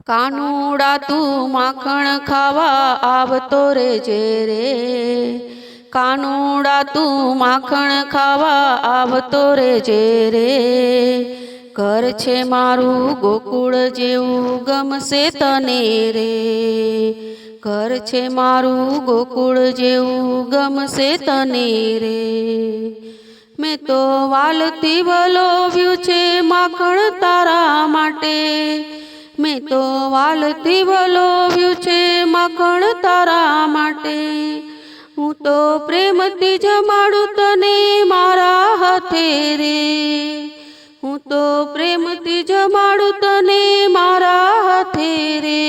કાનુડા તું માખણ ખાવા આવતો રેજે રે, કાનુડા તું માખણ ખાવા આવતો રેજે રે। ઘર છે મારું ગોકુળ જેવું ગમશે તને રે, ઘર છે મારું ગોકુળ જેવું ગમશે તને રે। મેં તો વાલથી વલોવ્યું છે માખણ તારા માટે, મેં તો વાલથી વલોવ્યું છે માખણ તારા માટે। હું તો પ્રેમથી જમાડું તને મારા હાથે રે, હું તો પ્રેમથી જમાડું તને મારા હાથે રે।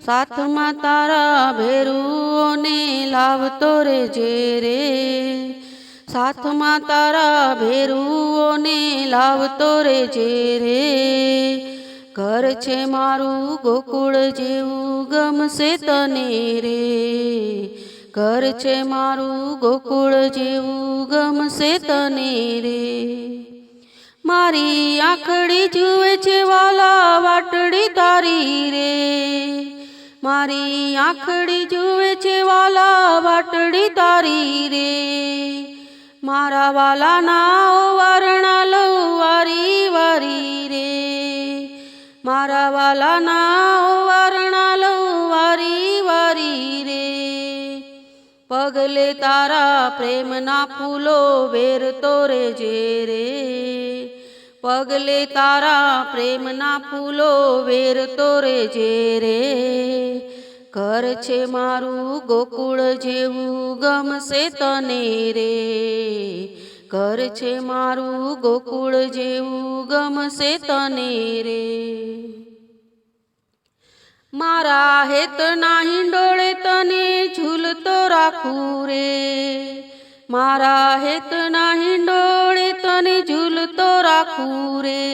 સાથમાં તારા ભેરુઓને લાવતો રેજે રે, સાથમાં તારા ભેરુઓને લાવતો રેજે રે। ઘર છે મારું ગોકુળ જેવું ગમશે તને રે, ઘર છે મારું ગોકુળ જેવું ગમશે તને રે। મારી આંખડી જુએ છે વાલા વાટડી તારી રે, મારી આંખડી જુએ છે વાલા વાટડી તારી રે। મારા વાલાના વારણા લઉં વારી વારી રે, મારા વાલાના વારણા લઉં વારી વારી રે। પગલે તારા પ્રેમના ફૂલો વેરતો રેજે રે, પગલે તારા પ્રેમના ફૂલો વેરતો રેજે રે। ઘર છે મારું ગોકુળ જેવું ગમશે તને રે, ઘર છે મારું ગોકુળ જેવું ગમશે તને રે। મારા હેતના હિંડોળે તને ઝૂલતો રાખું રે, મારા હેતના હિંડોળે તને ઝૂલતો રાખું રે।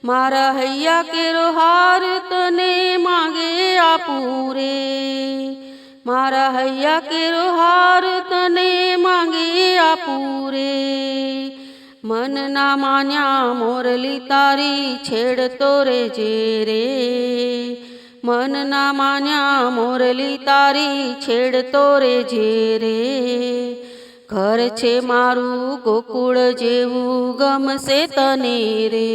મારા હૈયા કેરો હાર તને માગે આપું રે, મારા હૈયા કેરો હાર તને માગે આપું રે। મનના માન્યા મોરલી તારી છેડતો રેજે રે, મનના માન્યા મોરલી તારી છેડતો રેજે રે। ઘર છે મારું ગોકુળ જેવું ગમશે તને રે,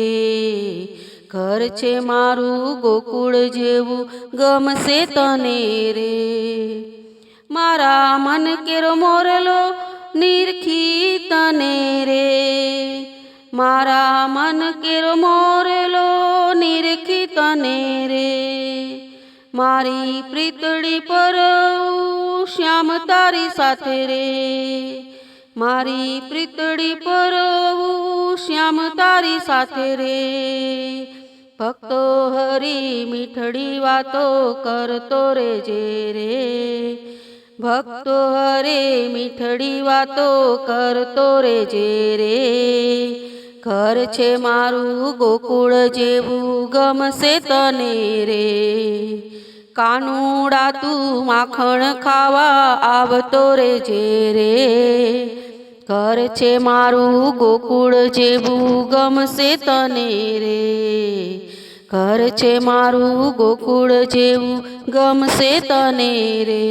ઘર છે મારું ગોકુળ જેવું ગમશે તને રે। મારા મન કેરો મોરલો નિરખી તને રે, મારા મન કેરો મોરલો નિરખી તને રે। મારી પ્રીતડી પરવું શ્યામ તારી સાથે રે, મારી પ્રીતડી પરવું શ્યામ તારી સાથે રે। ભક્તો હરી મીઠડી વાતો કરતો રેજે રે, ભક્તો હરે મીઠડી વાતો કરતો રેજે રે। ઘર છે મારું ગોકુળ જેવું ગમશે તને રે, કાનુડા તું માખણ ખાવા આવતો રેજે રે। ઘર છે મારું ગોકુળ જેવું ગમશે તને રે, ઘર છે મારું ગોકુળ જેવું ગમશે તને રે।